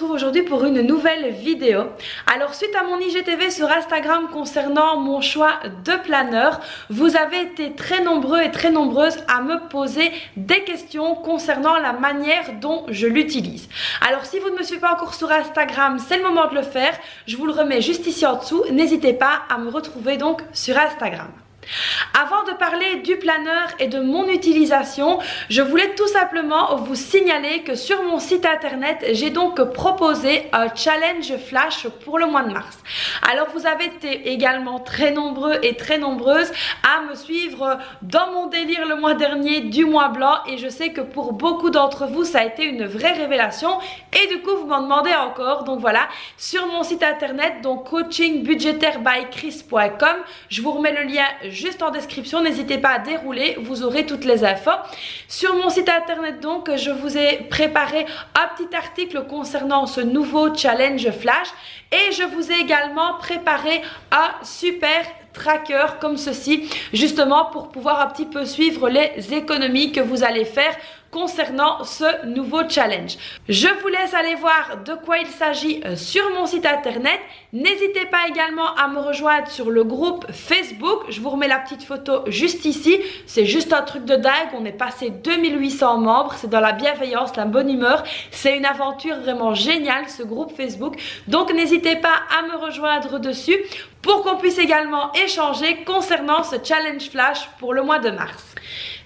retrouve aujourd'hui pour une nouvelle vidéo. Alors suite à mon IGTV sur Instagram concernant mon choix de planeur, vous avez été très nombreux et très nombreuses à me poser des questions concernant la manière dont je l'utilise. Alors si vous ne me suivez pas encore sur Instagram, c'est le moment de le faire. Je vous le remets juste ici en dessous. N'hésitez pas à me retrouver donc sur Instagram. Avant de parler du planeur et de mon utilisation, je voulais tout simplement vous signaler que sur mon site internet, j'ai donc proposé un challenge flash pour le mois de mars. Alors vous avez été également très nombreux et très nombreuses à me suivre dans mon délire le mois dernier du mois blanc, et je sais que pour beaucoup d'entre vous ça a été une vraie révélation et du coup vous m'en demandez encore. Donc voilà, sur mon site internet, donc coachingbudgetairbychris.com, je vous remets le lien juste en description, n'hésitez pas à dérouler, vous aurez toutes les infos. Sur mon site internet donc, je vous ai préparé un petit article concernant ce nouveau challenge flash et je vous ai également préparé un super tracker comme ceci, justement pour pouvoir un petit peu suivre les économies que vous allez faire concernant ce nouveau challenge. Je vous laisse aller voir de quoi il s'agit sur mon site internet. N'hésitez pas également à me rejoindre sur le groupe Facebook. Je vous remets la petite photo juste ici. C'est juste un truc de dingue. On est passé 2800 membres. C'est dans la bienveillance, la bonne humeur. C'est une aventure vraiment géniale ce groupe Facebook. Donc n'hésitez pas à me rejoindre dessus pour qu'on puisse également échanger concernant ce challenge flash pour le mois de mars.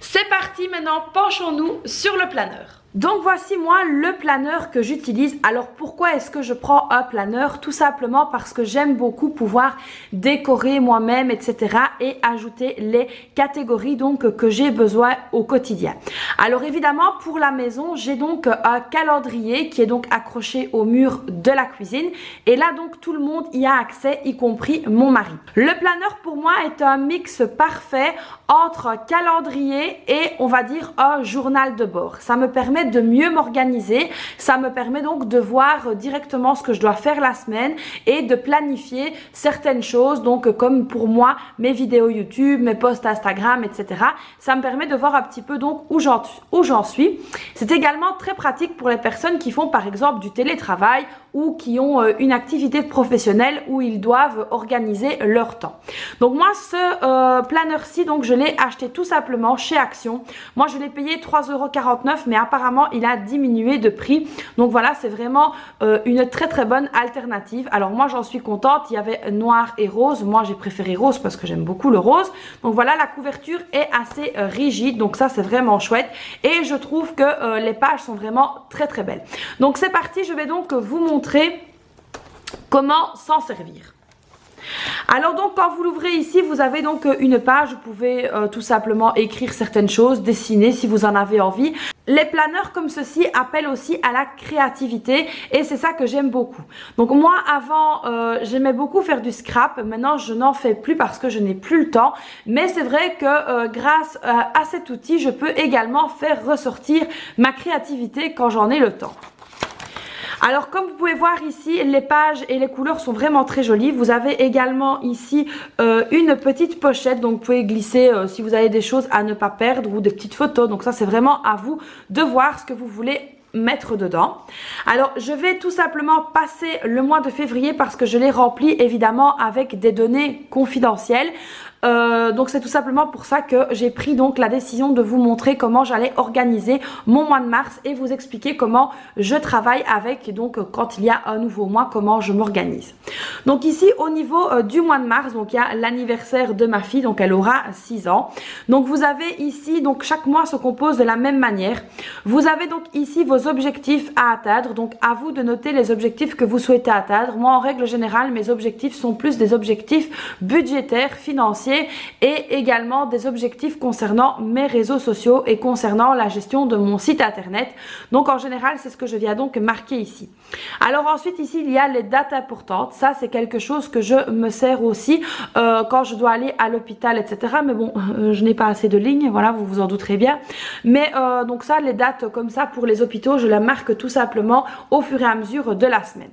C'est parti, maintenant penchons-nous sur le planeur. Donc voici moi le planeur que j'utilise. Alors pourquoi est-ce que je prends un planeur? Tout simplement parce que j'aime beaucoup pouvoir décorer moi-même, etc. et ajouter les catégories donc que j'ai besoin au quotidien. Alors évidemment pour la maison, j'ai donc un calendrier qui est donc accroché au mur de la cuisine. Et là donc tout le monde y a accès, y compris mon mari. Le planeur pour moi est un mix parfait entre un calendrier et on va dire un journal de bord. Ça me permet de mieux m'organiser, ça me permet donc de voir directement ce que je dois faire la semaine et de planifier certaines choses, donc comme pour moi mes vidéos YouTube, mes posts Instagram, etc. Ça me permet de voir un petit peu donc où j'en suis. C'est également très pratique pour les personnes qui font par exemple du télétravail ou qui ont une activité professionnelle où ils doivent organiser leur temps. Donc moi ce planeur-ci, donc je l'ai acheté tout simplement chez Action. Moi je l'ai payé 3,49 € mais apparemment il a diminué de prix. Donc voilà, c'est vraiment une très bonne alternative. Alors moi j'en suis contente, il y avait noir et rose. Moi j'ai préféré rose parce que j'aime beaucoup le rose. Donc voilà, la couverture est assez rigide, donc ça c'est vraiment chouette. Et je trouve que les pages sont vraiment très belles. Donc c'est parti, je vais donc vous montrer comment s'en servir. Alors donc quand vous l'ouvrez ici, vous avez donc une page, vous pouvez tout simplement écrire certaines choses, dessiner si vous en avez envie. Les planeurs comme ceci appellent aussi à la créativité et c'est ça que j'aime beaucoup. Donc moi avant j'aimais beaucoup faire du scrap, maintenant je n'en fais plus parce que je n'ai plus le temps. Mais c'est vrai que grâce à cet outil, je peux également faire ressortir ma créativité quand j'en ai le temps. Alors comme vous pouvez voir ici, les pages et les couleurs sont vraiment très jolies. Vous avez également ici une petite pochette, donc vous pouvez glisser si vous avez des choses à ne pas perdre ou des petites photos. Donc ça c'est vraiment à vous de voir ce que vous voulez mettre dedans. Alors je vais tout simplement passer le mois de février parce que je l'ai rempli évidemment avec des données confidentielles. Donc c'est tout simplement pour ça que j'ai pris donc la décision de vous montrer comment j'allais organiser mon mois de mars et vous expliquer comment je travaille avec, donc quand il y a un nouveau mois, comment je m'organise. Donc ici au niveau du mois de mars, donc il y a l'anniversaire de ma fille, donc elle aura 6 ans. Donc vous avez ici, donc chaque mois se compose de la même manière. Vous avez donc ici vos objectifs à atteindre, donc à vous de noter les objectifs que vous souhaitez atteindre. Moi en règle générale, mes objectifs sont plus des objectifs budgétaires, financiers et également des objectifs concernant mes réseaux sociaux et concernant la gestion de mon site internet. Donc en général c'est ce que je viens donc marquer ici. Alors ensuite ici il y a les dates importantes. Ça c'est quelque chose que je me sers aussi quand je dois aller à l'hôpital, etc. Mais bon je n'ai pas assez de lignes, voilà, vous vous en douterez bien. Mais donc ça, les dates comme ça pour les hôpitaux, je la marque tout simplement au fur et à mesure de la semaine.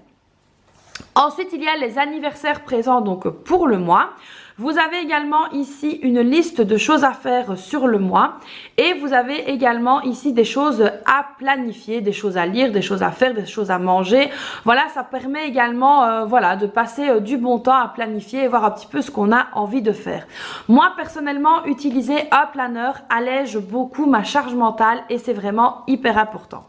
Ensuite, il y a les anniversaires présents donc pour le mois. Vous avez également ici une liste de choses à faire sur le mois et vous avez également ici des choses à planifier, des choses à lire, des choses à faire, des choses à manger. Voilà, ça permet également voilà, de passer du bon temps à planifier et voir un petit peu ce qu'on a envie de faire. Moi, personnellement, utiliser un planeur allège beaucoup ma charge mentale et c'est vraiment hyper important.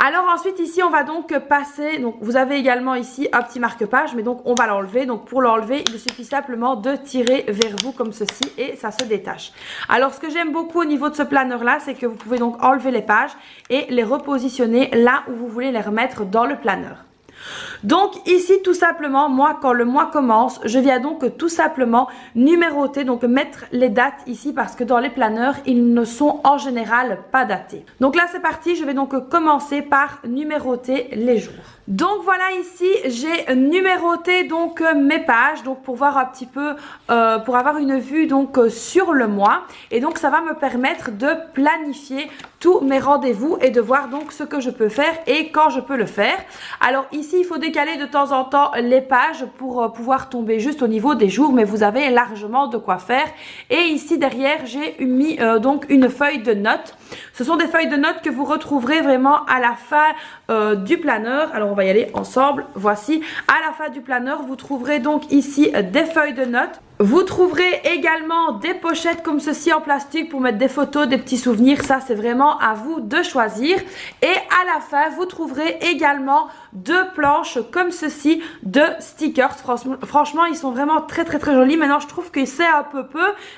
Alors ensuite ici on va donc passer, donc vous avez également ici un petit marque-page, mais donc on va l'enlever. Donc pour l'enlever il suffit simplement de tirer vers vous comme ceci et ça se détache. Alors ce que j'aime beaucoup au niveau de ce planeur là, c'est que vous pouvez donc enlever les pages et les repositionner là où vous voulez les remettre dans le planeur. Donc ici tout simplement, moi quand le mois commence, je viens donc tout simplement numéroter, donc mettre les dates ici parce que dans les planeurs, ils ne sont en général pas datés. Donc là c'est parti, je vais donc commencer par numéroter les jours. Donc voilà, ici j'ai numéroté donc mes pages, donc pour voir un petit peu, pour avoir une vue donc sur le mois, et donc ça va me permettre de planifier tous mes rendez-vous et de voir donc ce que je peux faire et quand je peux le faire. Alors ici il faut décaler de temps en temps les pages pour pouvoir tomber juste au niveau des jours, mais vous avez largement de quoi faire. Et ici derrière j'ai mis donc une feuille de notes. Ce sont des feuilles de notes que vous retrouverez vraiment à la fin du planeur. Alors on va y aller ensemble. Voici, à la fin du planeur, vous trouverez donc ici des feuilles de notes. Vous trouverez également des pochettes comme ceci en plastique pour mettre des photos, des petits souvenirs. Ça, c'est vraiment à vous de choisir. Et à la fin, vous trouverez également deux planches comme ceci de stickers. Franchement, ils sont vraiment très jolis. Maintenant, je trouve que c'est un peu,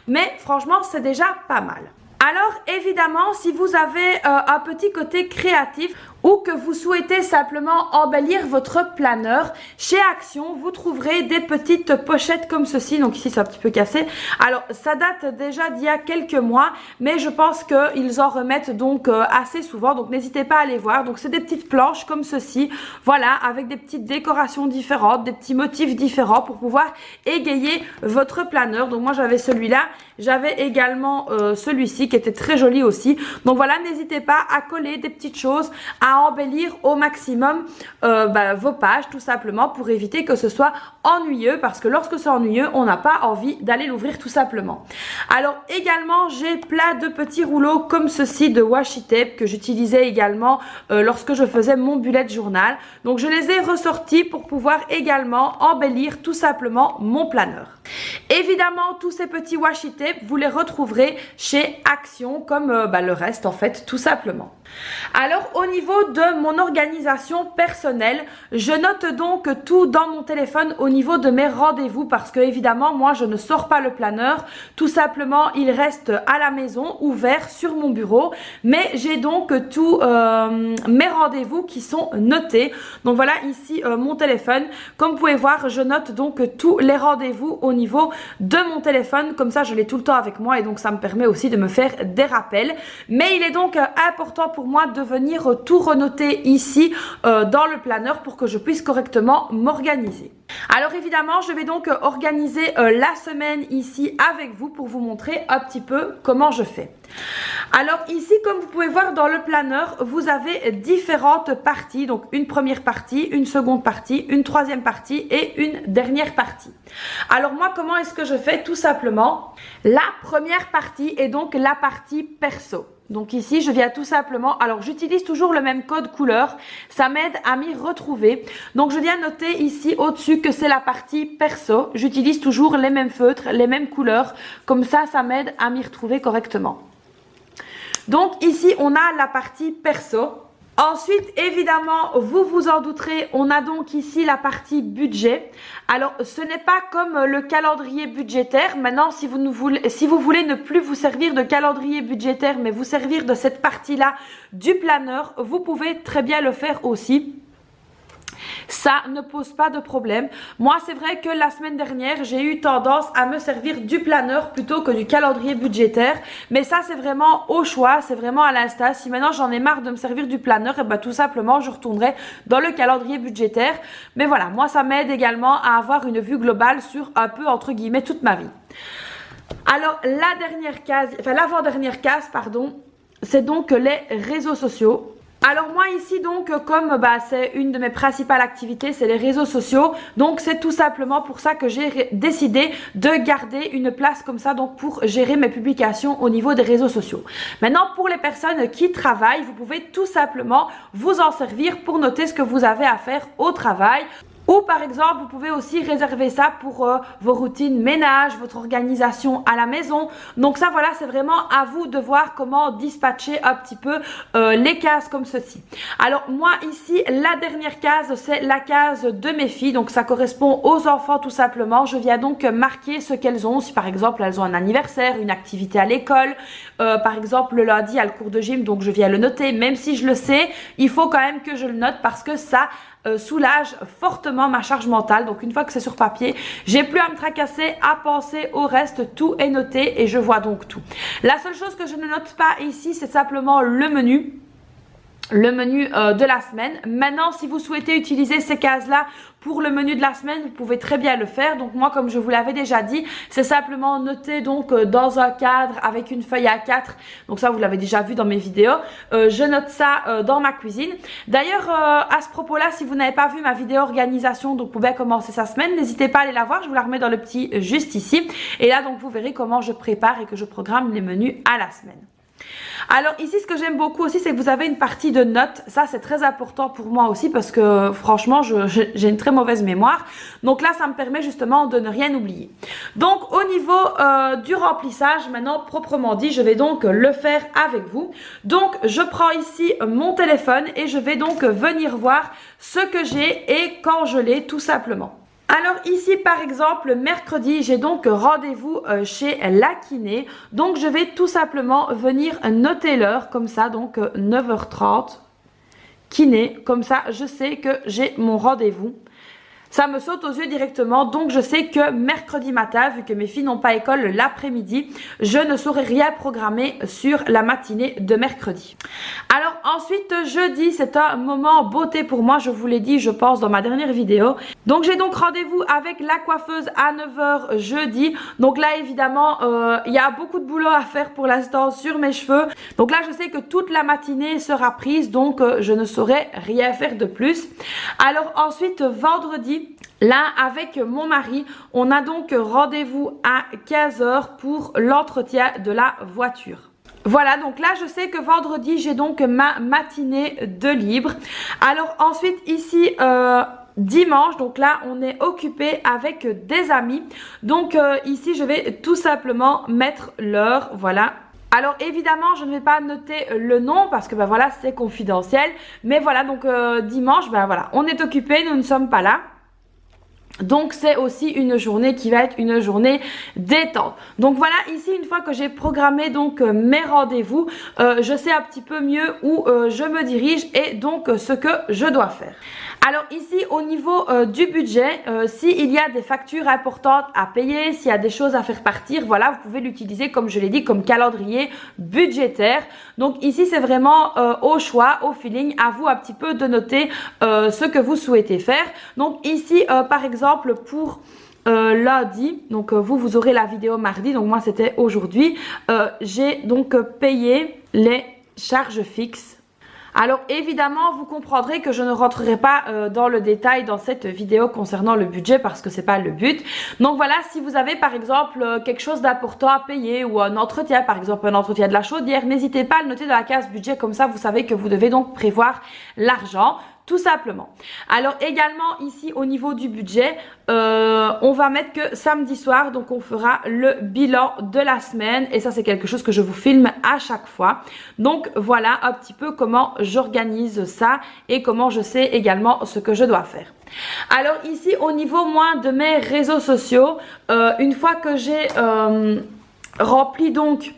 mais franchement, c'est déjà pas mal. Alors évidemment, si vous avez un petit côté créatif ou que vous souhaitez simplement embellir votre planeur, chez Action, vous trouverez des petites pochettes comme ceci. Donc ici, c'est un petit peu cassé. Alors, ça date déjà d'il y a quelques mois, mais je pense qu'ils en remettent donc assez souvent. Donc, n'hésitez pas à aller voir. Donc, c'est des petites planches comme ceci. Voilà, avec des petites décorations différentes, des petits motifs différents pour pouvoir égayer votre planeur. Donc, moi, j'avais celui-là. J'avais également celui-ci qui était très joli aussi. Donc, voilà, n'hésitez pas à coller des petites choses, à embellir au maximum vos pages tout simplement pour éviter que ce soit ennuyeux, parce que lorsque c'est ennuyeux on n'a pas envie d'aller l'ouvrir tout simplement. Alors également j'ai plein de petits rouleaux comme ceci de washi tape que j'utilisais également lorsque je faisais mon bullet journal. Donc je les ai ressortis pour pouvoir également embellir tout simplement mon planeur. Évidemment tous ces petits washi tape vous les retrouverez chez Action comme le reste en fait tout simplement. Alors au niveau de mon organisation personnelle, je note donc tout dans mon téléphone au niveau de mes rendez-vous parce que évidemment moi je ne sors pas le planeur, tout simplement il reste à la maison ouvert sur mon bureau, mais j'ai donc tous mes rendez-vous qui sont notés. Donc voilà ici mon téléphone, comme vous pouvez voir je note donc tous les rendez-vous au niveau de mon téléphone, comme ça je l'ai tout le temps avec moi et donc ça me permet aussi de me faire des rappels. Mais il est donc important pour moi de venir tout renoter ici dans le planeur pour que je puisse correctement m'organiser. Alors évidemment je vais donc organiser la semaine ici avec vous pour vous montrer un petit peu comment je fais. Alors ici comme vous pouvez voir dans le planeur vous avez différentes parties, donc une première partie, une seconde partie, une troisième partie et une dernière partie. Alors moi comment est-ce que je fais? Tout simplement la première partie est donc la partie perso. Donc ici, je viens tout simplement, alors j'utilise toujours le même code couleur, ça m'aide à m'y retrouver. Donc je viens noter ici au-dessus que c'est la partie perso. J'utilise toujours les mêmes feutres, les mêmes couleurs, comme ça, ça m'aide à m'y retrouver correctement. Donc ici, on a la partie perso. Ensuite, évidemment, vous vous en douterez, on a donc ici la partie budget. Alors, ce n'est pas comme le calendrier budgétaire. Maintenant, si vous voulez ne plus vous servir de calendrier budgétaire, mais vous servir de cette partie-là du planeur, vous pouvez très bien le faire aussi. Ça ne pose pas de problème. Moi, c'est vrai que la semaine dernière, j'ai eu tendance à me servir du planeur plutôt que du calendrier budgétaire. Mais ça, c'est vraiment au choix, c'est vraiment à l'instant. Si maintenant j'en ai marre de me servir du planeur, et ben tout simplement, je retournerai dans le calendrier budgétaire. Mais voilà, moi, ça m'aide également à avoir une vue globale sur un peu, entre guillemets, toute ma vie. Alors, la dernière case, enfin l'avant-dernière case, pardon, c'est donc les réseaux sociaux. Alors moi ici donc comme c'est une de mes principales activités, c'est les réseaux sociaux, donc c'est tout simplement pour ça que j'ai décidé de garder une place comme ça donc pour gérer mes publications au niveau des réseaux sociaux. Maintenant pour les personnes qui travaillent, vous pouvez tout simplement vous en servir pour noter ce que vous avez à faire au travail. Ou par exemple, vous pouvez aussi réserver ça pour vos routines ménage, votre organisation à la maison. Donc ça, voilà, c'est vraiment à vous de voir comment dispatcher un petit peu les cases comme ceci. Alors moi ici, la dernière case, c'est la case de mes filles. Donc ça correspond aux enfants tout simplement. Je viens donc marquer ce qu'elles ont. Si par exemple, elles ont un anniversaire, une activité à l'école. Par exemple, le lundi, il y a le cours de gym, donc je viens le noter. Même si je le sais, il faut quand même que je le note parce que ça soulage fortement ma charge mentale. Donc une fois que c'est sur papier, j'ai plus à me tracasser, à penser au reste, tout est noté et je vois donc tout. La seule chose que je ne note pas ici, c'est simplement le menu de la semaine. Maintenant, si vous souhaitez utiliser ces cases-là pour le menu de la semaine, vous pouvez très bien le faire. Donc moi, comme je vous l'avais déjà dit, c'est simplement noter donc dans un cadre avec une feuille A4. Donc ça, vous l'avez déjà vu dans mes vidéos. Je note ça dans ma cuisine. D'ailleurs, à ce propos-là, si vous n'avez pas vu ma vidéo organisation, donc vous pouvez commencer sa semaine, n'hésitez pas à aller la voir. Je vous la remets dans le petit juste ici. Et là, donc vous verrez comment je prépare et que je programme les menus à la semaine. Alors ici, ce que j'aime beaucoup aussi, c'est que vous avez une partie de notes. Ça, c'est très important pour moi aussi parce que franchement, j'ai une très mauvaise mémoire. Donc là, ça me permet justement de ne rien oublier. Donc au niveau du remplissage, maintenant proprement dit, je vais donc le faire avec vous. Donc je prends ici mon téléphone et je vais donc venir voir ce que j'ai et quand je l'ai tout simplement. Alors ici par exemple mercredi j'ai donc rendez-vous chez la kiné, donc je vais tout simplement venir noter l'heure comme ça, donc 9h30 kiné, comme ça je sais que j'ai mon rendez-vous. Ça me saute aux yeux directement, donc je sais que mercredi matin, vu que mes filles n'ont pas école l'après-midi, je ne saurai rien programmer sur la matinée de mercredi. Alors ensuite, jeudi, c'est un moment beauté pour moi, je vous l'ai dit, je pense, dans ma dernière vidéo. Donc j'ai donc rendez-vous avec la coiffeuse à 9h jeudi. Donc là, évidemment, il y a beaucoup de boulot à faire pour l'instant sur mes cheveux. Donc là, je sais que toute la matinée sera prise, donc je ne saurai rien faire de plus. Alors ensuite, vendredi, là, avec mon mari, on a donc rendez-vous à 15h pour l'entretien de la voiture. Voilà, donc là, je sais que vendredi, j'ai donc ma matinée de libre. Alors ensuite, ici, dimanche, donc là, on est occupé avec des amis. Donc ici, je vais tout simplement mettre l'heure, voilà. Alors évidemment, je ne vais pas noter le nom parce que voilà, c'est confidentiel. Mais voilà, donc dimanche, voilà, on est occupé, nous ne sommes pas là. Donc c'est aussi une journée qui va être une journée détente. Donc voilà, ici une fois que j'ai programmé donc mes rendez-vous, je sais un petit peu mieux où je me dirige et donc ce que je dois faire. Alors ici au niveau du budget, s'il y a des factures importantes à payer, s'il y a des choses à faire partir, voilà, vous pouvez l'utiliser comme je l'ai dit comme calendrier budgétaire. Donc ici c'est vraiment au choix, au feeling, à vous un petit peu de noter ce que vous souhaitez faire. Donc ici par exemple pour lundi, donc vous aurez la vidéo mardi, donc moi c'était aujourd'hui, j'ai donc payé les charges fixes. Alors évidemment vous comprendrez que je ne rentrerai pas dans le détail dans cette vidéo concernant le budget parce que c'est pas le but. Donc voilà, si vous avez par exemple quelque chose d'important à payer ou un entretien, par exemple un entretien de la chaudière, n'hésitez pas à le noter dans la case budget, comme ça vous savez que vous devez donc prévoir l'argent. Tout simplement. Alors également ici au niveau du budget, on va mettre que samedi soir, donc on fera le bilan de la semaine et ça c'est quelque chose que je vous filme à chaque fois. Donc voilà un petit peu comment j'organise ça et comment je sais également ce que je dois faire. Alors ici au niveau moi de mes réseaux sociaux, une fois que j'ai rempli donc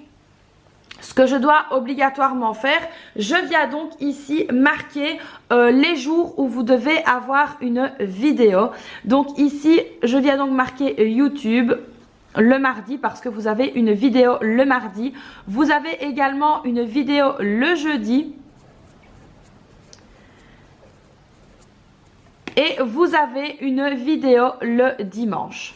ce que je dois obligatoirement faire, je viens donc ici marquer les jours où vous devez avoir une vidéo. Donc ici, je viens donc marquer YouTube le mardi parce que vous avez une vidéo le mardi. Vous avez également une vidéo le jeudi. Et vous avez une vidéo le dimanche.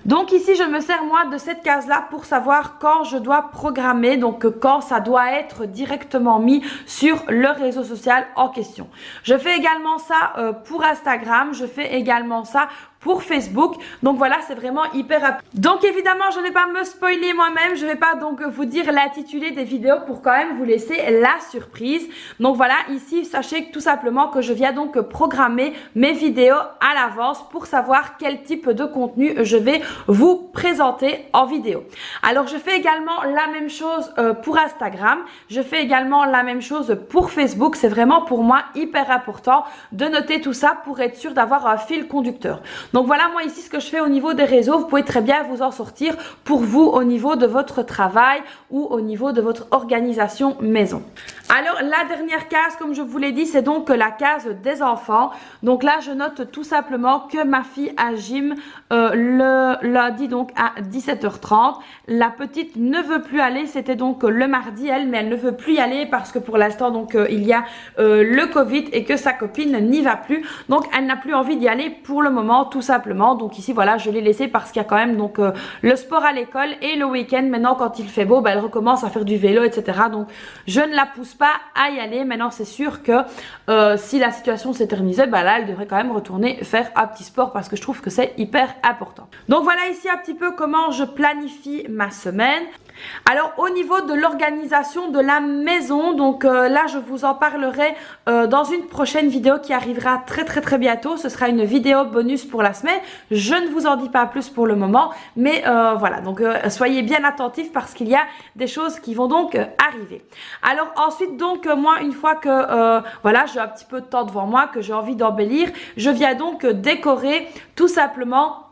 Donc ici je me sers moi de cette case là pour savoir quand je dois programmer, donc quand ça doit être directement mis sur le réseau social en question. Je fais également ça pour Instagram, je fais également ça pour Facebook. Donc voilà, c'est vraiment hyper rapide. Donc évidemment, je ne vais pas me spoiler moi-même. Je ne vais pas donc vous dire l'intitulé des vidéos pour quand même vous laisser la surprise. Donc voilà, ici, sachez que tout simplement que je viens donc programmer mes vidéos à l'avance pour savoir quel type de contenu je vais vous présenter en vidéo. Alors, je fais également la même chose pour Instagram. Je fais également la même chose pour Facebook. C'est vraiment pour moi hyper important de noter tout ça pour être sûr d'avoir un fil conducteur. Donc voilà, moi ici ce que je fais au niveau des réseaux, vous pouvez très bien vous en sortir pour vous au niveau de votre travail ou au niveau de votre organisation maison. Alors la dernière case, comme je vous l'ai dit, c'est donc la case des enfants. Donc là je note tout simplement que ma fille a gym le lundi donc à 17h30. La petite ne veut plus aller, c'était donc le mardi elle, mais elle ne veut plus y aller parce que pour l'instant donc il y a le Covid et que sa copine n'y va plus. Donc elle n'a plus envie d'y aller pour le moment tout simplement. Donc ici voilà, je l'ai laissé parce qu'il y a quand même donc le sport à l'école et le week-end maintenant quand il fait beau, elle recommence à faire du vélo etc. Donc je ne la pousse pas à y aller. Maintenant c'est sûr que si la situation s'éternisait, là elle devrait quand même retourner faire un petit sport parce que je trouve que c'est hyper important. Donc voilà ici un petit peu comment je planifie ma semaine. Alors au niveau de l'organisation de la maison, donc là je vous en parlerai dans une prochaine vidéo qui arrivera très bientôt. Ce sera une vidéo bonus pour la semaine. Je ne vous en dis pas plus pour le moment, mais voilà, donc soyez bien attentifs parce qu'il y a des choses qui vont donc arriver. Alors ensuite donc moi une fois que voilà, j'ai un petit peu de temps devant moi, que j'ai envie d'embellir, je viens donc décorer tout simplement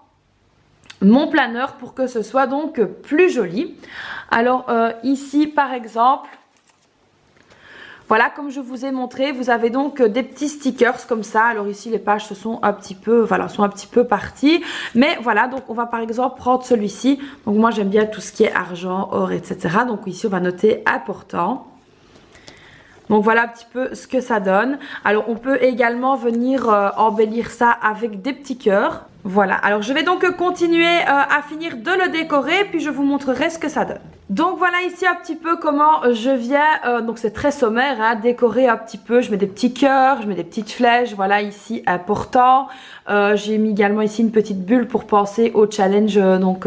mon planeur pour que ce soit donc plus joli. Alors ici par exemple, voilà, comme je vous ai montré, vous avez donc des petits stickers comme ça. Alors ici les pages se sont un petit peu, voilà, sont un petit peu parties. Mais voilà, donc on va par exemple prendre celui-ci. Donc moi j'aime bien tout ce qui est argent, or, etc. Donc ici on va noter important. Donc voilà un petit peu ce que ça donne. Alors on peut également venir embellir ça avec des petits cœurs. Voilà, alors je vais donc continuer à finir de le décorer, puis je vous montrerai ce que ça donne. Donc voilà ici un petit peu comment je viens, donc c'est très sommaire, hein, décorer un petit peu. Je mets des petits cœurs, je mets des petites flèches, voilà ici important. J'ai mis également ici une petite bulle pour penser au challenge donc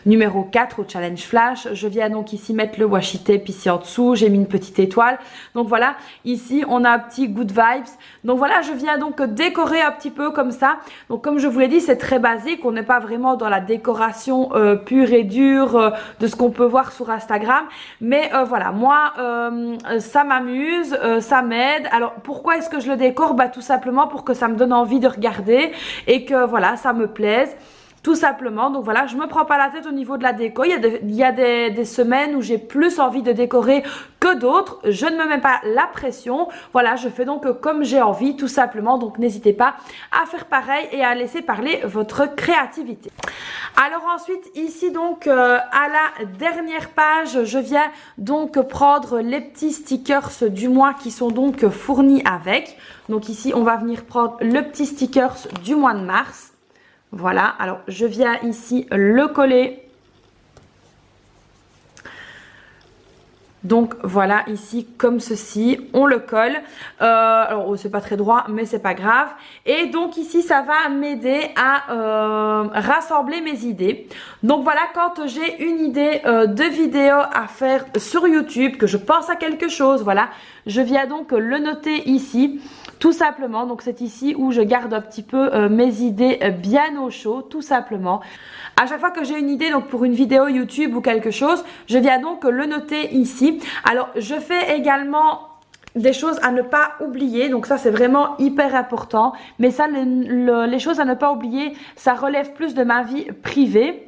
numéro 4, au challenge flash. Je viens donc ici mettre le washi tape ici en dessous, j'ai mis une petite étoile. Donc voilà, ici on a un petit good vibes. Donc voilà, je viens donc décorer un petit peu comme ça. Donc comme je vous l'ai dit, c'est très basique, on n'est pas vraiment dans la décoration pure et dure de ce qu'on peut voir sur Instagram, mais voilà, moi ça m'amuse, ça m'aide. Alors pourquoi est-ce que je le décore? Tout simplement pour que ça me donne envie de regarder et que voilà, ça me plaise. Tout simplement, donc voilà, je me prends pas la tête au niveau de la déco. Il y a des semaines où j'ai plus envie de décorer que d'autres. Je ne me mets pas la pression. Voilà, je fais donc comme j'ai envie, tout simplement. Donc n'hésitez pas à faire pareil et à laisser parler votre créativité. Alors ensuite, ici donc à la dernière page, je viens donc prendre les petits stickers du mois qui sont donc fournis avec. Donc ici, on va venir prendre le petit stickers du mois de mars. Voilà, alors je viens ici le coller. Donc voilà, ici comme ceci, on le colle. Alors c'est pas très droit, mais c'est pas grave. Et donc ici, ça va m'aider à rassembler mes idées. Donc voilà, quand j'ai une idée de vidéo à faire sur YouTube, que je pense à quelque chose, voilà, je viens donc le noter ici. Tout simplement, donc c'est ici où je garde un petit peu mes idées bien au chaud, tout simplement. À chaque fois que j'ai une idée donc pour une vidéo YouTube ou quelque chose, je viens donc le noter ici. Alors je fais également des choses à ne pas oublier, donc ça c'est vraiment hyper important. Mais ça, les choses à ne pas oublier, ça relève plus de ma vie privée.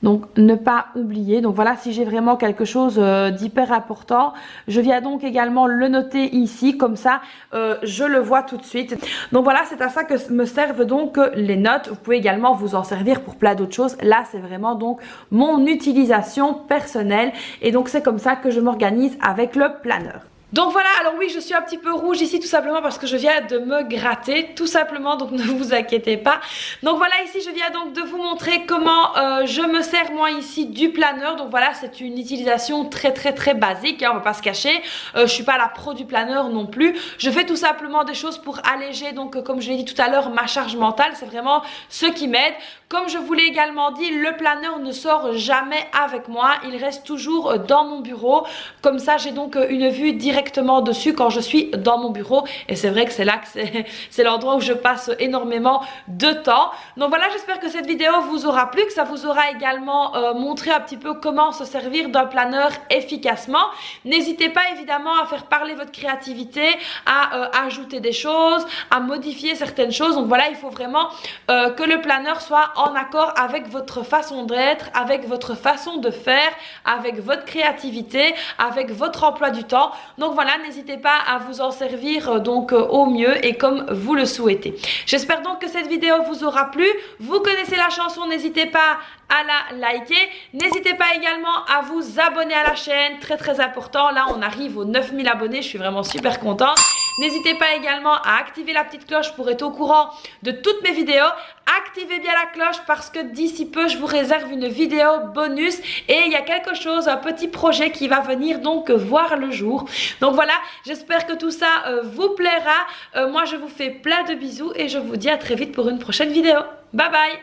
Donc ne pas oublier, donc voilà, si j'ai vraiment quelque chose d'hyper important, je viens donc également le noter ici, comme ça je le vois tout de suite. Donc voilà, c'est à ça que me servent donc les notes. Vous pouvez également vous en servir pour plein d'autres choses. Là c'est vraiment donc mon utilisation personnelle et donc c'est comme ça que je m'organise avec le planeur. Donc voilà, alors oui, je suis un petit peu rouge ici tout simplement parce que je viens de me gratter, tout simplement, donc ne vous inquiétez pas. Donc voilà, ici je viens donc de vous montrer comment je me sers moi ici du planeur. Donc voilà, c'est une utilisation très basique, hein, on va pas se cacher. Je suis pas la pro du planeur non plus. Je fais tout simplement des choses pour alléger, donc comme je l'ai dit tout à l'heure, ma charge mentale. C'est vraiment ce qui m'aide. Comme je vous l'ai également dit, le planeur ne sort jamais avec moi, il reste toujours dans mon bureau. Comme ça, j'ai donc une vue directement dessus quand je suis dans mon bureau. Et c'est vrai que c'est là que c'est l'endroit où je passe énormément de temps. Donc voilà, j'espère que cette vidéo vous aura plu, que ça vous aura également montré un petit peu comment se servir d'un planeur efficacement. N'hésitez pas évidemment à faire parler votre créativité, à ajouter des choses, à modifier certaines choses. Donc voilà, il faut vraiment que le planeur soit en accord avec votre façon d'être, avec votre façon de faire, avec votre créativité, avec votre emploi du temps. Donc voilà, n'hésitez pas à vous en servir donc au mieux et comme vous le souhaitez. J'espère donc que cette vidéo vous aura plu. Vous connaissez la chanson, n'hésitez pas à la liker. N'hésitez pas également à vous abonner à la chaîne, très important. Là, on arrive aux 9000 abonnés, je suis vraiment super contente. N'hésitez pas également à activer la petite cloche pour être au courant de toutes mes vidéos. Activez bien la cloche parce que d'ici peu, je vous réserve une vidéo bonus et il y a quelque chose, un petit projet qui va venir donc voir le jour. Donc voilà, j'espère que tout ça vous plaira. Moi, je vous fais plein de bisous et je vous dis à très vite pour une prochaine vidéo. Bye bye!